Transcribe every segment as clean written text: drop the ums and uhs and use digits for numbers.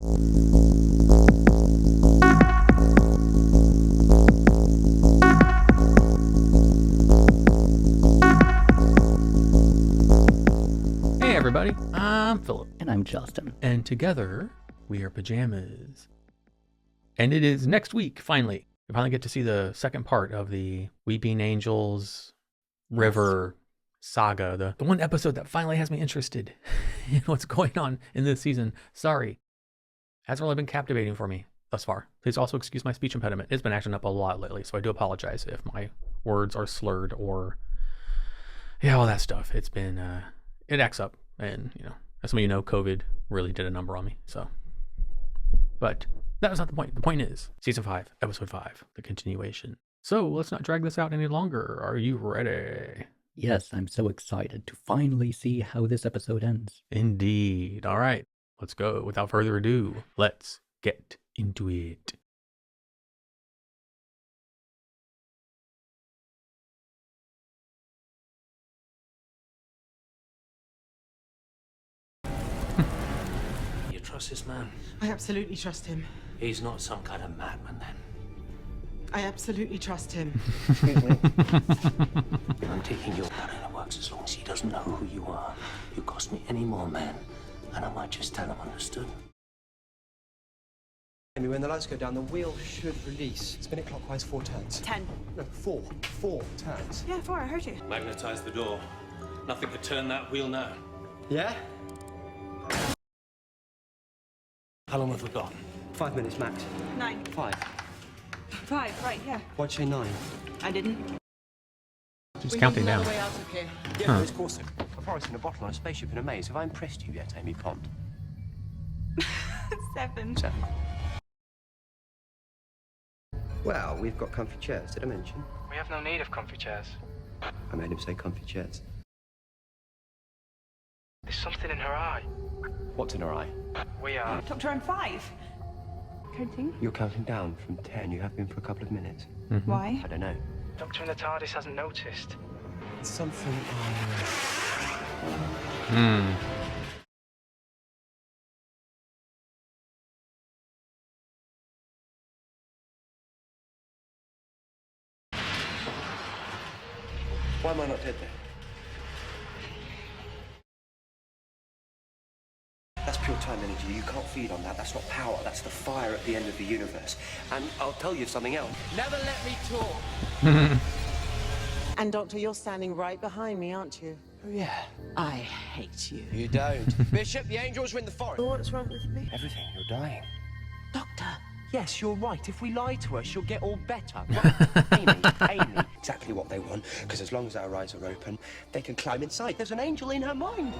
Hey everybody, I'm Philip. And I'm Justin. And together, we are Pajamas. And it is next week, finally. We finally get to see the second part of the Weeping Angels River saga. The one episode that finally has me interested in what's going on in this season. Sorry. Hasn't really been captivating for me thus far. Please also excuse my speech impediment. It's been acting up a lot lately, so I do apologize if my words are slurred or... yeah, all that stuff. It's been... it acts up. And, you know, as some of you know, COVID really did a number on me. So, but that was not the point. The point is season 5, episode 5, the continuation. So let's not drag this out any longer. Are you ready? Yes, I'm so excited to finally see how this episode ends. Indeed. All right, let's go. Without further ado, let's get into it. Trust this man? I absolutely trust him. He's not some kind of madman, then. I absolutely trust him. I'm taking your plan and it works as long as he doesn't know who you are. You cost me any more men, and I might just tell him understood. When the lights go down, the wheel should release. Spin it clockwise 4 turns. 10. No, 4. 4 turns. Yeah, 4, I heard you. Magnetize the door. Nothing could turn that wheel now. Yeah? How long have we got? 5 minutes max. 9. 5. 5, right, yeah. Why'd you say 9? I didn't. Just counting down. Way out of here. Yeah, of course. A forest in a bottle on a spaceship in a maze. Have I impressed you yet, Amy Pond? 7. 7. Well, we've got comfy chairs. Did I mention? We have no need of comfy chairs. I made him say comfy chairs. There's something in her eye. What's in her eye? We are. Doctor, I'm 5. Counting? You're counting down from 10. You have been for a couple of minutes. Why? I don't know. Doctor in the TARDIS hasn't noticed. It's something Why am I not dead then? That's pure time energy. You can't feed on that. That's not power. That's the fire at the end of the universe. And I'll tell you something else. Never let me talk. And Doctor, you're standing right behind me, aren't you? Oh, yeah. I hate you. You don't. Bishop, the angels are in the forest. What's wrong with me? Everything. You're dying. Doctor. Yes, you're right. If we lie to her, she'll get all better. Amy. Exactly what they want. Because as long as our eyes are open, they can climb inside. There's an angel in her mind.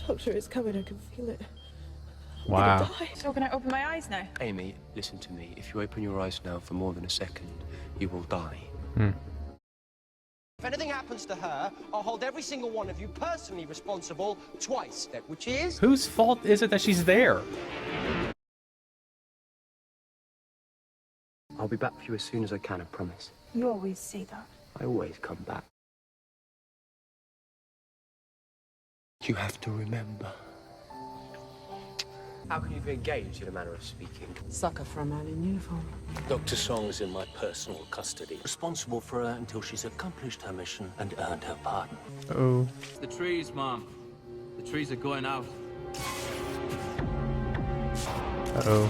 Doctor, it's coming. I can feel it. Wow. So can I open my eyes now? Amy, listen to me. If you open your eyes now for more than a second, you will die. If anything happens to her, I'll hold every single one of you personally responsible twice, which is... Whose fault is it that she's there? I'll be back for you as soon as I can, I promise. You always say that. I always come back. You have to remember. How can you be engaged in a manner of speaking? Sucker for a man in uniform. Dr. Song's in my personal custody, responsible for her until she's accomplished her mission and earned her pardon. Oh. The trees, Mom. The trees are going out. Uh-oh.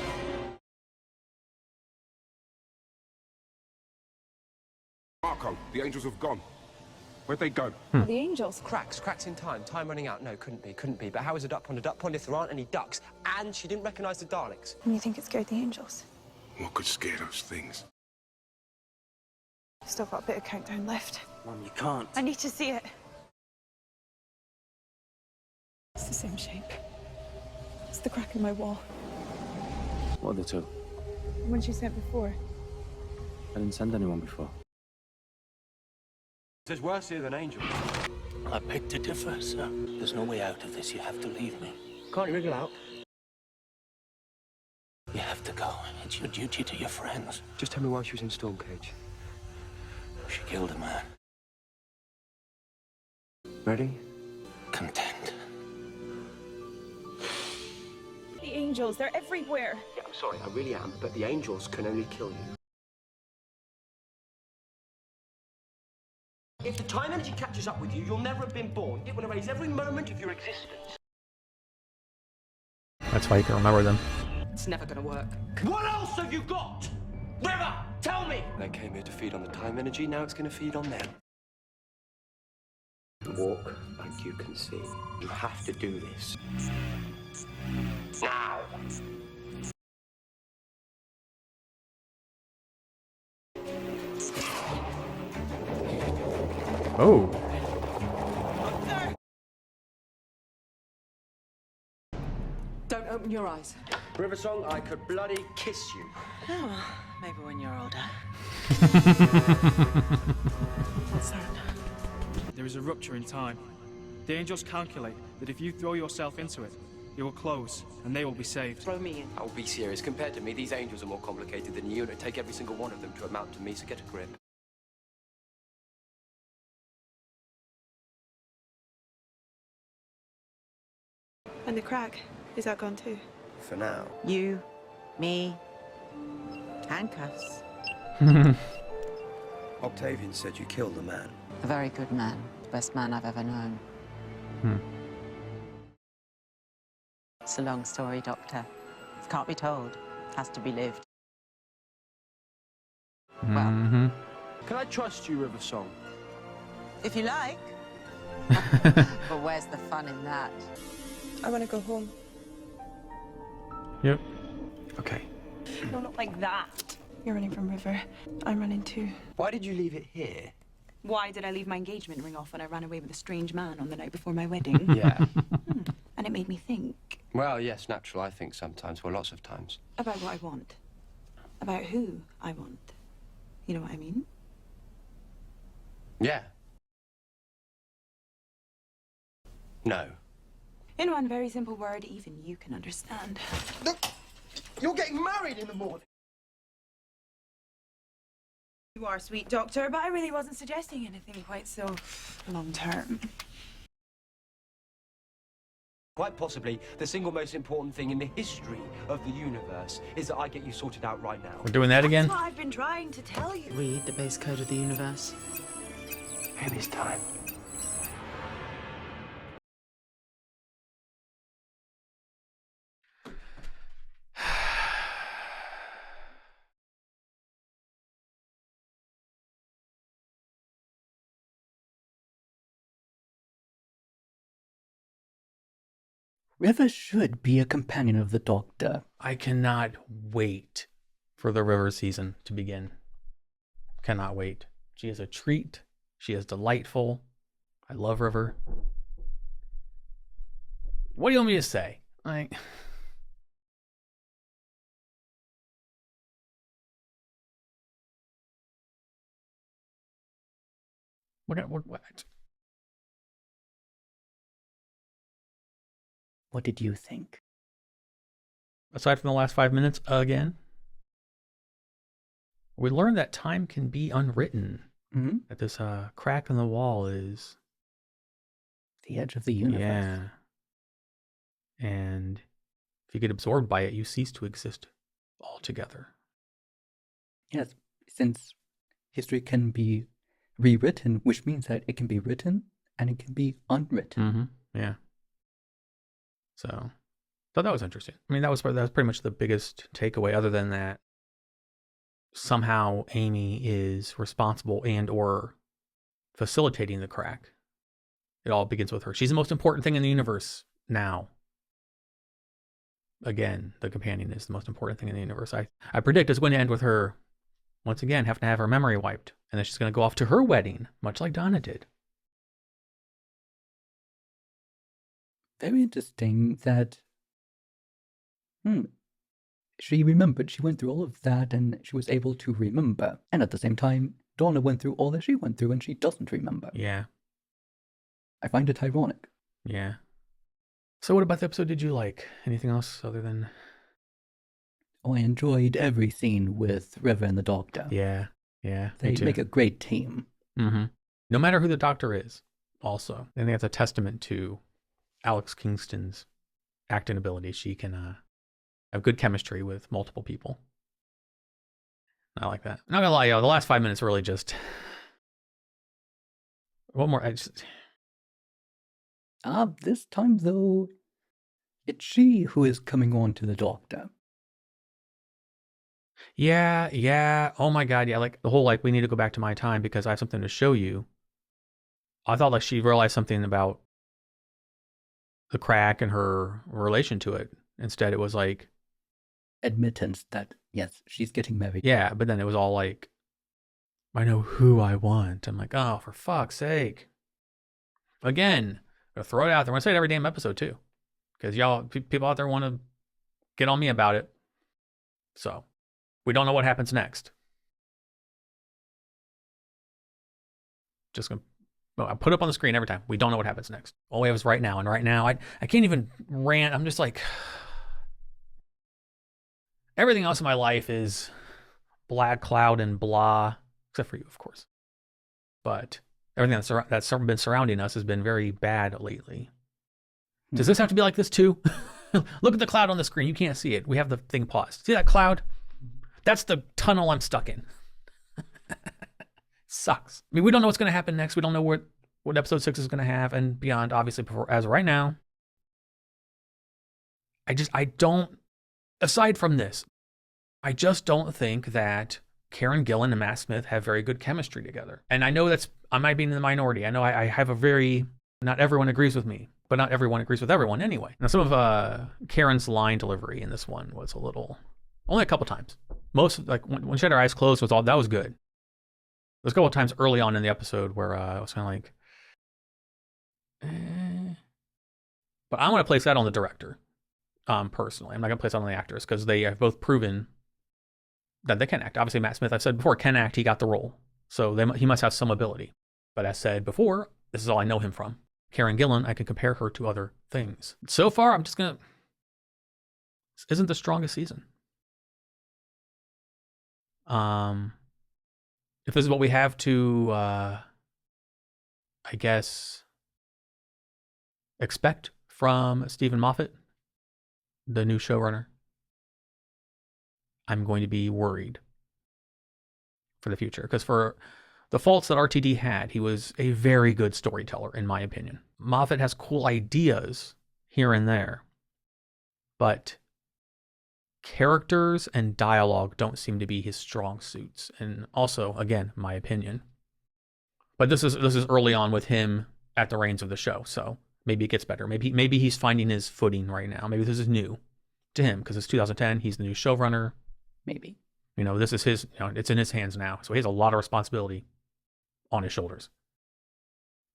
Marco, the angels have gone. Where'd they go? The angels. Cracks in time. Time running out. No, couldn't be. But how is a duck pond if there aren't any ducks? And she didn't recognize the Daleks. And you think it scared the angels? What could scare those things? Still got a bit of countdown left. Mom, you can't. I need to see it. It's the same shape. It's the crack in my wall. What are the two? The one she sent before. I didn't send anyone before. There's worse here than angels. I beg to differ, sir. There's no way out of this. You have to leave me. Can't you wriggle out? You have to go. It's your duty to your friends. Just tell me why she was in Storm Cage. She killed a man. Ready? Content. angels. They're everywhere. Yeah, I'm sorry, I really am, but the angels can only kill you. If the time energy catches up with you, you'll never have been born. It will erase every moment of your existence. That's why you can remember them. It's never gonna work. What else have you got? River, tell me! They came here to feed on the time energy, now it's going to feed on them. Walk like you can see. You have to do this. Now! Oh. Don't open your eyes. River Song, I could bloody kiss you. Oh, maybe when you're older. What's that? There is a rupture in time. The angels calculate that if you throw yourself into it, it will close and they will be saved. Throw me in. I'll be serious. Compared to me, these angels are more complicated than you, and it'd take every single one of them to amount to me, so get a grip. And the crack, is that gone too? For now. You, me, handcuffs. Octavian said you killed the man. A very good man. Best man I've ever known. It's a long story, Doctor. It can't be told. Has to be lived. Well, Can I trust you, River Song? if you like. But where's the fun in that? I want to go home. Yep. Okay. No, not like that. You're running from River. I'm running too. Why did you leave it here? Why did I leave my engagement ring off when I ran away with a strange man on the night before my wedding? Yeah. And it made me think Well, yes, natural, I think sometimes. Well, lots of times. about what I want. About who I want. You know what I mean? Yeah. No. In one very simple word, even you can understand. Look, you're getting married in the morning. You are sweet, Doctor, but I really wasn't suggesting anything quite so long-term. Quite possibly, the single most important thing in the history of the universe is that I get you sorted out right now. We're doing that again? That's what I've been trying to tell you. Read the base code of the universe. Maybe it's time. River should be a companion of the Doctor. I cannot wait for the River season to begin. Cannot wait. She is a treat. She is delightful. I love River. What do you want me to say? Like, what? What did you think? Aside from the last 5 minutes, again, we learned that time can be unwritten. Mm-hmm. That this crack in the wall is The edge of the universe. Yeah. And if you get absorbed by it, you cease to exist altogether. Yes, since history can be rewritten, which means that it can be written and it can be unwritten. Yeah. So, thought that was interesting. I mean, that was pretty much the biggest takeaway. Other than that, somehow Amy is responsible and or facilitating the crack. It all begins with her. She's the most important thing in the universe now. Again, the companion is the most important thing in the universe. I predict it's going to end with her, once again, having to have her memory wiped. And then she's going to go off to her wedding, much like Donna did. Very interesting that she remembered. She went through all of that and she was able to remember. And at the same time, Donna went through all that she went through and she doesn't remember. Yeah. I find it ironic. Yeah. So what about the episode did you like? Anything else other than... Oh, I enjoyed every scene with River and the Doctor. Yeah. Yeah. They make a great team. Mm-hmm. No matter who the Doctor is, also. I think that's a testament to Alex Kingston's acting ability. She can have good chemistry with multiple people. I like that. Not gonna lie, the last 5 minutes really just. One more. This time though, it's she who is coming on to the doctor. Yeah. Oh my God, yeah. Like the whole we need to go back to my time because I have something to show you. I thought she realized something about the crack and her relation to it. Instead, it was admittance that yes, she's getting married. Yeah, but then it was all I know who I want. I'm like, oh, for fuck's sake. Again, I'm gonna throw it out there. I'm gonna say it every damn episode too, because y'all people out there want to get on me about it. So we don't know what happens next. Just gonna. I put up on the screen every time. We don't know what happens next. All we have is right now, and right now I can't even rant. I'm just everything else in my life is black cloud and blah, except for you, of course. But everything that's been surrounding us has been very bad lately. Does this have to be like this too? Look at the cloud on the screen. You can't see it. We have the thing paused. See that cloud? That's the tunnel I'm stuck in. Sucks. I mean, we don't know what's going to happen next. We don't know what episode 6 is going to have and beyond, obviously, as of right now. I don't, aside from this, I just don't think that Karen Gillan and Matt Smith have very good chemistry together. And I know I might be in the minority. I know I have not everyone agrees with me, but not everyone agrees with everyone anyway. Now, some of Karen's line delivery in this one was only a couple times. Most, when she had her eyes closed, that was good. There's a couple of times early on in the episode where I was kind of But I want to place that on the director, personally. I'm not going to place that on the actors because they have both proven that they can act. Obviously, Matt Smith, I've said before, can act. He got the role. So he must have some ability. But as said before, this is all I know him from. Karen Gillan, I can compare her to other things. So far, I'm just going to... This isn't the strongest season. If this is what we have to, I guess, expect from Stephen Moffat, the new showrunner, I'm going to be worried for the future. Because for the faults that RTD had, he was a very good storyteller, in my opinion. Moffat has cool ideas here and there, but characters and dialogue don't seem to be his strong suits. And also, again, my opinion. But this is early on with him at the reins of the show, so maybe it gets better. Maybe he's finding his footing right now. Maybe this is new to him because it's 2010. He's the new showrunner. Maybe. This is his. It's in his hands now, so he has a lot of responsibility on his shoulders.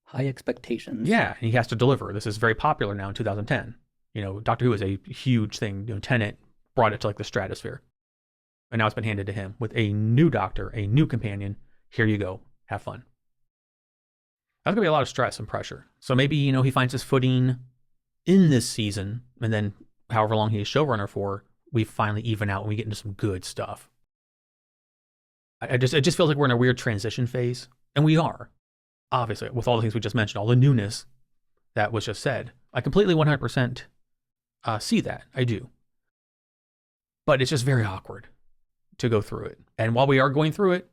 High expectations. Yeah, and he has to deliver. This is very popular now in 2010. Doctor Who is a huge thing. Tennant brought it to the stratosphere. And now it's been handed to him with a new doctor, a new companion. Here you go. Have fun. That's going to be a lot of stress and pressure. So maybe, he finds his footing in this season, and then however long he is showrunner for, we finally even out and we get into some good stuff. It just feels like we're in a weird transition phase. And we are. Obviously, with all the things we just mentioned, all the newness that was just said. I completely 100% see that. I do. But it's just very awkward to go through it. And while we are going through it,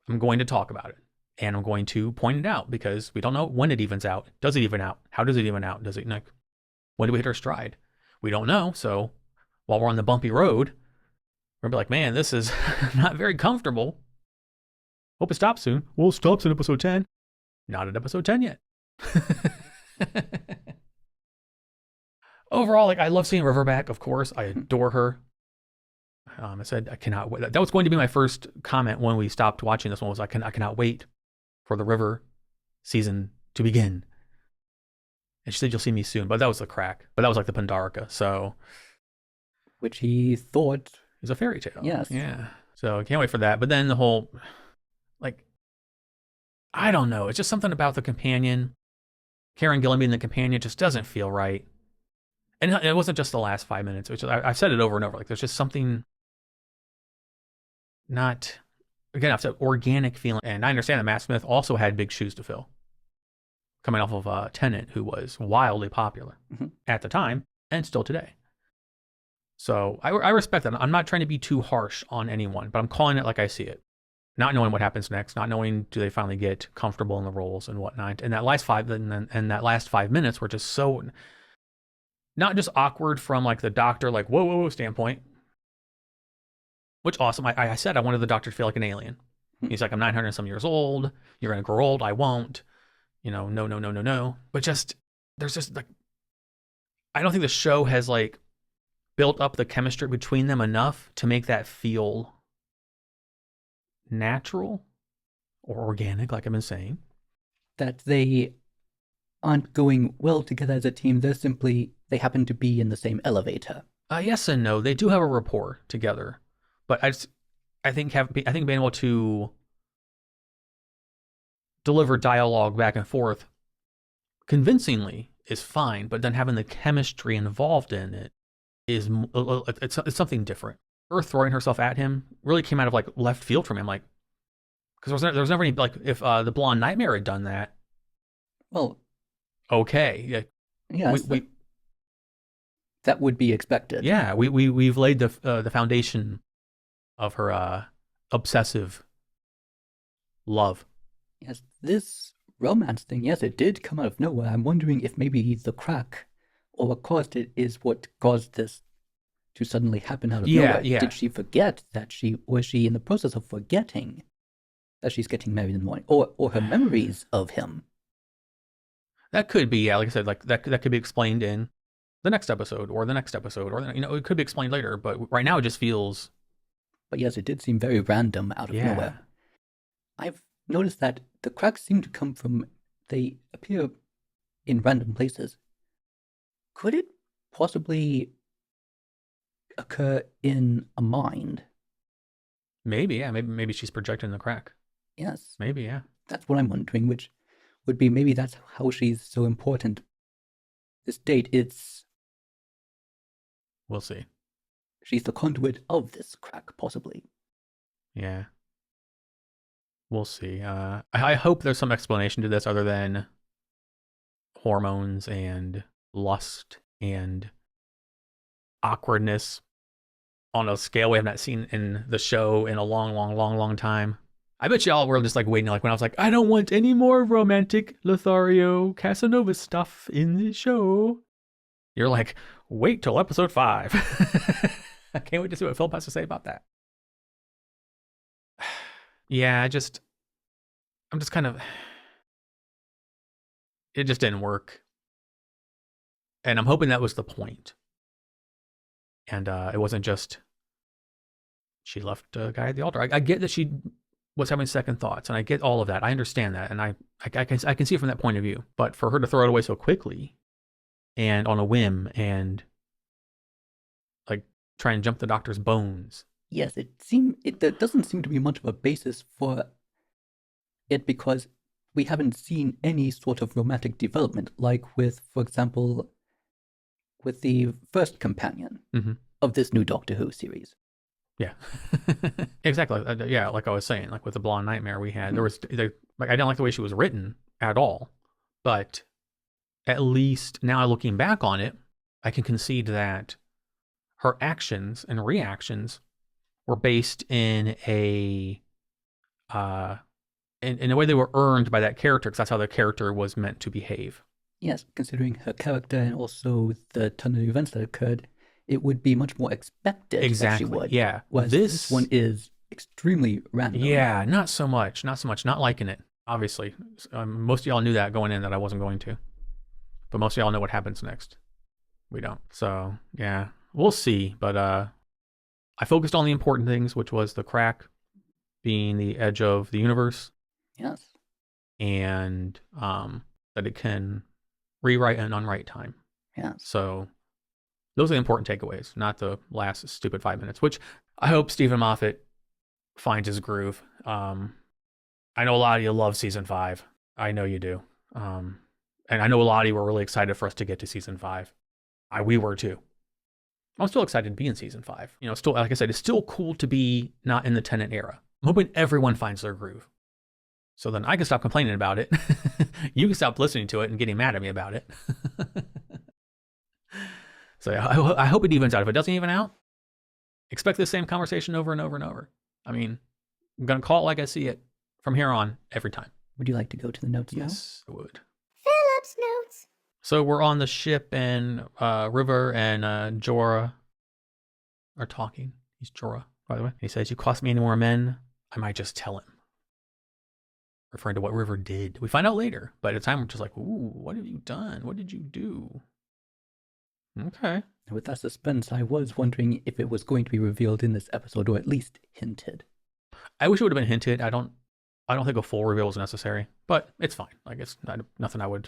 I'm going to talk about it. And I'm going to point it out because we don't know when it evens out. Does it even out? How does it even out? Does it, when do we hit our stride? We don't know. So while we're on the bumpy road, we're going to be like, man, this is not very comfortable. Hope it stops soon. Well, it stops in episode 10. Not at episode 10 yet. Overall, I love seeing River back, of course. I adore her. I said I cannot wait. That was going to be my first comment when we stopped watching this one. Was I cannot wait for the River season to begin. And she said you'll see me soon, but that was the crack. But that was the Pandarica, so which he thought is a fairy tale. Yes. Yeah. So I can't wait for that. But then the whole I don't know. It's just something about the companion. Karen Gillan being the companion just doesn't feel right. And it wasn't just the last 5 minutes. I've said it over and over. There's just something not, again, I've said organic feeling. And I understand that Matt Smith also had big shoes to fill. Coming off of Tennant, who was wildly popular at the time and still today. So I respect that. I'm not trying to be too harsh on anyone, but I'm calling it like I see it. Not knowing what happens next, not knowing do they finally get comfortable in the roles and whatnot. And that last 5 minutes were just so not just awkward from like the doctor, like whoa standpoint. Which awesome. I said I wanted the doctor to feel like an alien. He's like, I'm 900 some years old. You're gonna grow old. I won't. No. But just there's just like I don't think the show has like built up the chemistry between them enough to make that feel natural or organic, like I've been saying. That they aren't going well together as a team. They happen to be in the same elevator. Yes and no. They do have a rapport together, but I think being able to deliver dialogue back and forth convincingly is fine, but then having the chemistry involved in it is it's something different. Her throwing herself at him really came out of like left field from him, like because there was never any like if the Blonde Nightmare had done that. Well, okay, yes, that would be expected. Yeah, we've laid the foundation of her obsessive love. Yes, this romance thing, yes, it did come out of nowhere. I'm wondering if maybe the crack or what caused it is what caused this to suddenly happen out of nowhere. Yeah. Did she forget that was she in the process of forgetting that she's getting married in the morning, or her memories of him? That could be, yeah, like I said, like that could be explained in the next episode, or it could be explained later. But right now, it just feels. But yes, it did seem very random out of nowhere. I've noticed that the cracks seem to come from, they appear in random places. Could it possibly occur in a mind? Maybe, yeah. Maybe she's projecting the crack. Yes. Maybe, yeah. That's what I'm wondering, which would be maybe that's how she's so important. This date, we'll see. She's the conduit of this crack, possibly. Yeah. We'll see. I hope there's some explanation to this other than hormones and lust and awkwardness on a scale we have not seen in the show in a long time. I bet y'all were just like waiting, like when I was like, I don't want any more romantic Lothario Casanova stuff in the show. You're like, wait till episode 5. I can't wait to see what Philip has to say about that. Yeah, I'm just kind of, it just didn't work. And I'm hoping that was the point. And it wasn't just, she left a guy at the altar. I get that she was having second thoughts, and I get all of that. I understand that, and I can see it from that point of view. But for her to throw it away so quickly, and on a whim, and like try and jump the doctor's bones. Yes, there doesn't seem to be much of a basis for it because we haven't seen any sort of romantic development, like with, for example, with the first companion of this new Doctor Who series. Yeah, exactly. Yeah, like I was saying, like with the Blonde Nightmare we had, I didn't like the way she was written at all, but at least now looking back on it, I can concede that her actions and reactions were based in a in a way they were earned by that character, because that's how the character was meant to behave. Yes, considering her character and also the ton of events that occurred, it would be much more expected that she would. Yeah. Whereas this one is extremely random. Yeah, not so much. Not liking it, obviously. Most of y'all knew that going in, that I wasn't going to. But most of y'all know what happens next. We don't. So, yeah, we'll see. But I focused on the important things, which was the crack being the edge of the universe. Yes. And that it can rewrite and unwrite time. Yeah. So those are the important takeaways, not the last stupid 5 minutes, which I hope Stephen Moffat finds his groove. I know a lot of you love season 5. I know you do. And I know a lot of you were really excited for us to get to season 5. We were too. I'm still excited to be in season 5. You know, still, like I said, it's still cool to be not in the Tennant era. I'm hoping everyone finds their groove. So then I can stop complaining about it. You can stop listening to it and getting mad at me about it. So I hope it evens out. If it doesn't even out, expect the same conversation over and over and over. I mean, I'm going to call it like I see it from here on every time. Would you like to go to the notes now? Yes, I would. Philip's notes. So we're on the ship, and River and Jorah are talking. He's Jorah, by the way. He says, "You cost me any more men, I might just tell him." Referring to what River did. We find out later, but at the time we're just like, "Ooh, what have you done? What did you do?" Okay. With that suspense, I was wondering if it was going to be revealed in this episode, or at least hinted. I wish it would have been hinted. I don't think a full reveal was necessary, but it's fine. Like, it's nothing I would.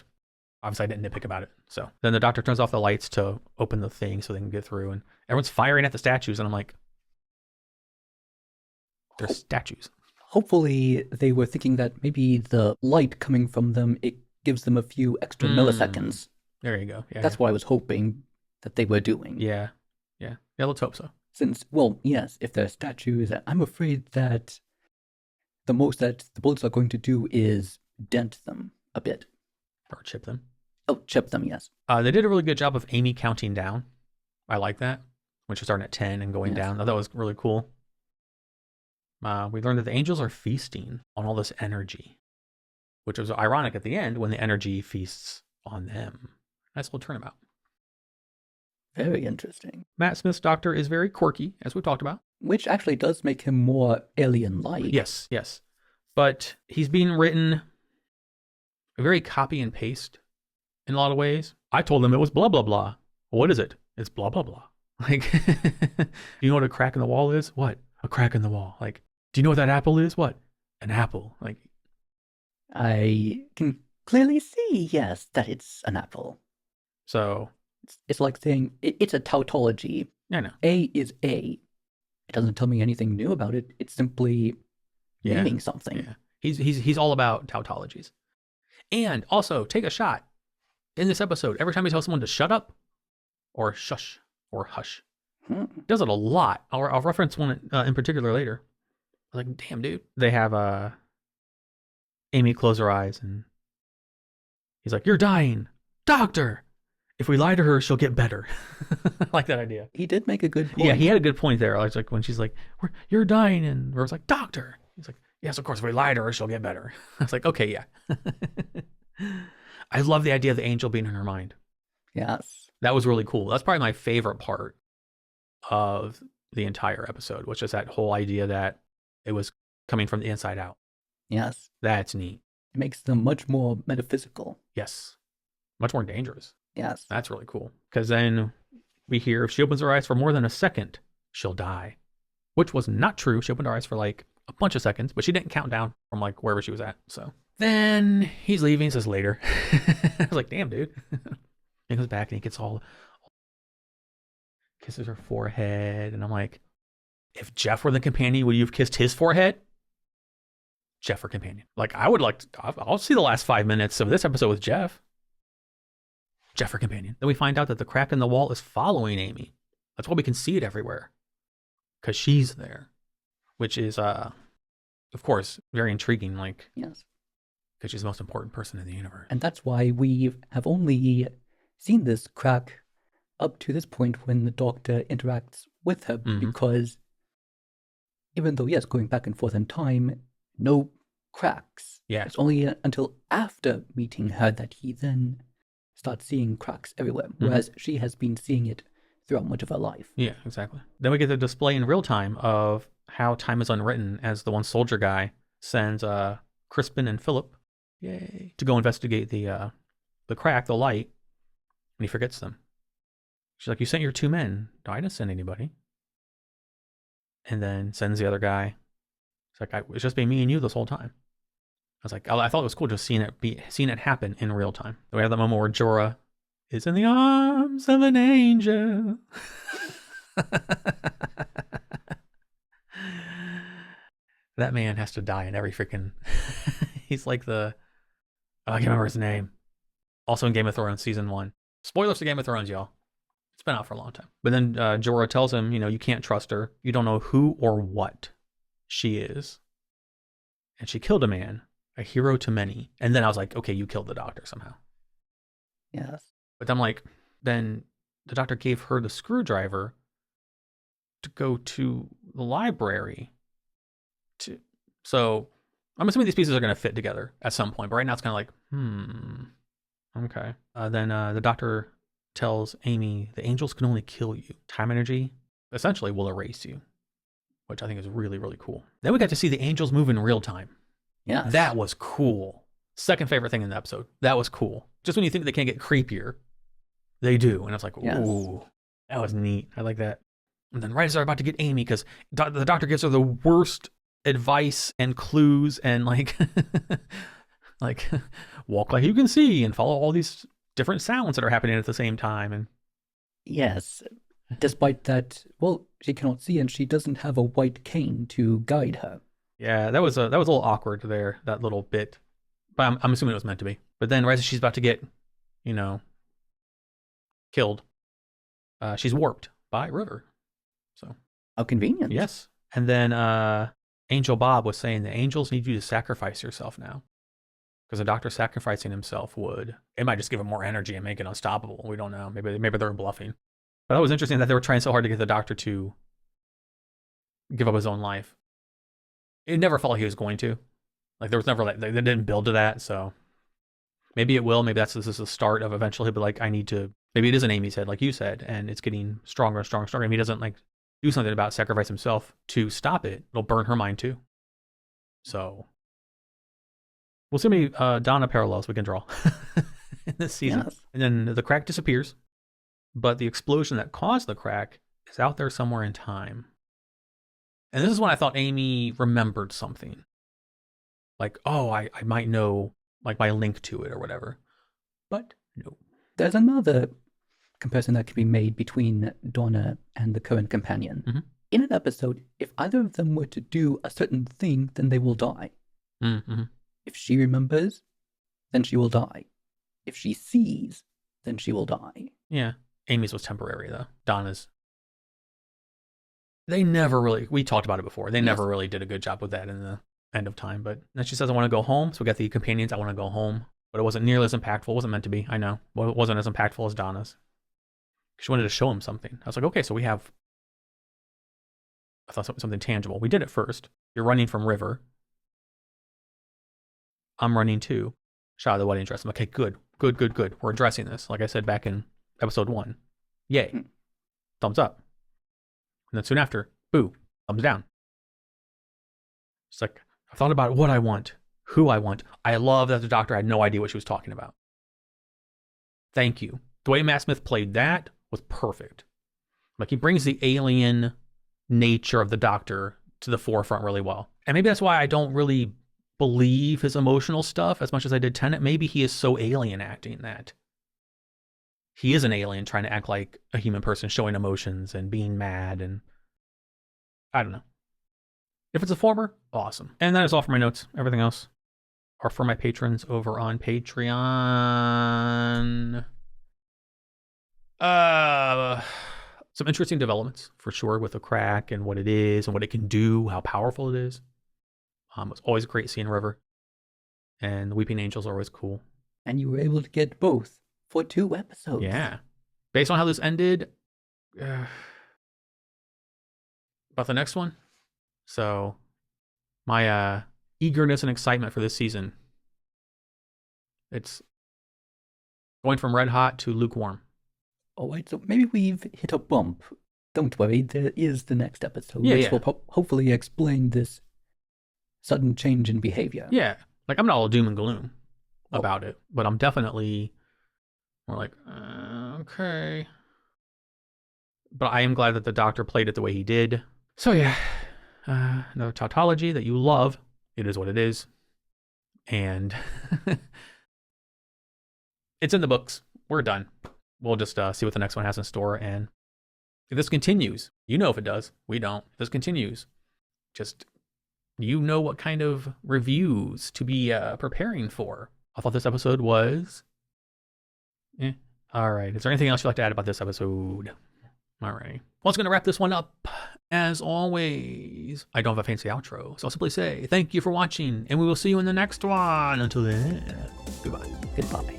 Obviously, I didn't nitpick about it. So then the doctor turns off the lights to open the thing so they can get through, and everyone's firing at the statues, and I'm like, they're statues. Hopefully, they were thinking that maybe the light coming from them, it gives them a few extra milliseconds. There you go. Yeah, that's what I was hoping that they were doing. Yeah. Let's hope so. Since, well, yes, if they're statues, I'm afraid that the most that the bullets are going to do is dent them a bit. Or chip them. Oh, chip them, yes. They did a really good job of Amy counting down. I like that. When she's starting at 10 and going down. I thought that was really cool. We learned that the angels are feasting on all this energy, which was ironic at the end when the energy feasts on them. Nice little turnabout. Very interesting. Matt Smith's doctor is very quirky, as we talked about. Which actually does make him more alien-like. Yes. But he's being written very copy and paste in a lot of ways. I told him it was blah, blah, blah. What is it? It's blah, blah, blah. Like, you know what a crack in the wall is? What? A crack in the wall. Like, do you know what that apple is? What? An apple. Like, I can clearly see, yes, that it's an apple. So it's like saying it's a tautology. I know. A is A. It doesn't tell me anything new about it. It's simply naming something. Yeah. He's all about tautologies. And also, take a shot in this episode. Every time he tells someone to shut up or shush or hush, he does it a lot. I'll reference one in particular later. I was like, damn, dude. They have Amy close her eyes, and he's like, "You're dying. Doctor! If we lie to her, she'll get better." I like that idea. He did make a good point. Yeah, he had a good point there. Like when she's like, "You're dying," and Rose's like, "Doctor." He's like, "Yes, of course. If we lie to her, she'll get better." I was like, okay, yeah. I love the idea of the angel being in her mind. Yes. That was really cool. That's probably my favorite part of the entire episode, which is that whole idea that it was coming from the inside out. Yes. That's neat. It makes them much more metaphysical. Yes. Much more dangerous. Yes. That's really cool. Because then we hear if she opens her eyes for more than a second, she'll die. Which was not true. She opened her eyes for like a bunch of seconds, but she didn't count down from like wherever she was at. So then he's leaving. He says later. I was like, damn, dude. He goes back and he gets all kisses her forehead. And I'm like, if Jeff were the companion, would you have kissed his forehead? Jeff or companion. Like, I would like to, I'll see the last 5 minutes of this episode with Jeff. Jeff or companion. Then we find out that the crack in the wall is following Amy. That's why we can see it everywhere. Because she's there. Which is, of course, very intriguing. Like, yes. Because she's the most important person in the universe. And that's why we have only seen this crack up to this point when the Doctor interacts with her. Because even though, yes, going back and forth in time, no cracks. Yeah. It's only until after meeting her that he then starts seeing cracks everywhere. Whereas she has been seeing it throughout much of her life. Yeah, exactly. Then we get the display in real time of how time is unwritten as the one soldier guy sends Crispin and Philip to go investigate the crack, the light, and he forgets them. She's like, "You sent your 2 men." No, I didn't send anybody. And then sends the other guy. It's like, it's just been me and you this whole time. I was like, I thought it was cool just seeing it happen in real time. We have that moment where Jorah is in the arms of an angel. That man has to die in every freaking... He's like I can't remember his name. Also in Game of Thrones season 1. Spoilers to Game of Thrones, y'all. It's been out for a long time. But then Jorah tells him, you can't trust her. You don't know who or what she is. And she killed a man, a hero to many. And then I was like, okay, you killed the Doctor somehow. Yes. But I'm like, then the doctor gave her the screwdriver to go to the library. So I'm assuming these pieces are going to fit together at some point, but right now it's kind of like, okay. Then the doctor tells Amy the angels can only kill you. Time energy essentially will erase you, which I think is really, really cool. Then we got to see the angels move in real time. Yeah. That was cool. Second favorite thing in the episode. That was cool. Just when you think they can't get creepier, they do. And I was like, ooh, that was neat. I like that. And then right as they're about to get Amy, because the doctor gives her the worst advice and clues and like, like walk like you can see and follow all these different sounds that are happening at the same time. And yes, despite that, well, she cannot see and she doesn't have a white cane to guide her. Yeah, that was a little awkward there, that little bit. But I'm assuming it was meant to be. But then right as she's about to get, killed, she's warped by River. So how convenient. Yes. And then Angel Bob was saying the angels need you to sacrifice yourself now. Because the doctor sacrificing himself it might just give him more energy and make it unstoppable. We don't know. Maybe they're bluffing. But that was interesting that they were trying so hard to get the doctor to give up his own life. It never felt like he was going to. Like there was never they didn't build to that. So maybe it will. Maybe this is the start of eventually he'll be like, I need to. Maybe it is an Amy's head, like you said, and it's getting stronger and stronger and stronger. And he doesn't do something about sacrifice himself to stop it. It'll burn her mind too. So we'll see how many Donna parallels we can draw in this season. Yes. And then the crack disappears, but the explosion that caused the crack is out there somewhere in time. And this is when I thought Amy remembered something. Like, oh, I might know like my link to it or whatever. But no. There's another comparison that can be made between Donna and the current companion. Mm-hmm. In an episode, if either of them were to do a certain thing, then they will die. Mm-hmm. If she remembers, then she will die. If she sees, then she will die. Yeah. Amy's was temporary, though. Donna's. They never really, we talked about it before, they never really did a good job with that in the end of time. But then she says, I want to go home. So we got the companions, I want to go home. But it wasn't nearly as impactful. It wasn't meant to be, I know. Well, it wasn't as impactful as Donna's. She wanted to show him something. I was like, okay, so I thought something tangible. We did it first. You're running from River. I'm running too. Shot of the wedding dress. I'm like, okay, good. We're addressing this. Like I said back in episode 1. Yay. Thumbs up. And then soon after, boo, thumbs down. It's like, I thought about what I want, who I want. I love that the doctor had no idea what she was talking about. Thank you. The way Matt Smith played that was perfect. Like, he brings the alien nature of the doctor to the forefront really well. And maybe that's why I don't really believe his emotional stuff as much as I did Tenet. Maybe he is so alien acting that he is an alien trying to act like a human person, showing emotions and being mad, and I don't know. If it's a former, awesome. And that is all for my notes. Everything else are for my patrons over on Patreon. Some interesting developments for sure with the crack and what it is and what it can do, how powerful it is. It's always great seeing River, and the Weeping Angels are always cool. And you were able to get both for 2 episodes. Yeah. Based on how this ended, about the next one. So my eagerness and excitement for this season, it's going from red hot to lukewarm. All right, so maybe we've hit a bump. Don't worry, there is the next episode, which will hopefully explain this sudden change in behavior. Yeah, like I'm not all doom and gloom about it, but I'm definitely more like, okay. But I am glad that the doctor played it the way he did. So yeah, another tautology that you love. It is what it is. And it's in the books. We're done. We'll just see what the next one has in store. And if this continues, you know if it does. We don't. If this continues, just you know what kind of reviews to be preparing for. I thought this episode was... All right. Is there anything else you'd like to add about this episode? All right. Well, it's going to wrap this one up. As always, I don't have a fancy outro, so I'll simply say thank you for watching, and we will see you in the next one. Until then, goodbye. Goodbye.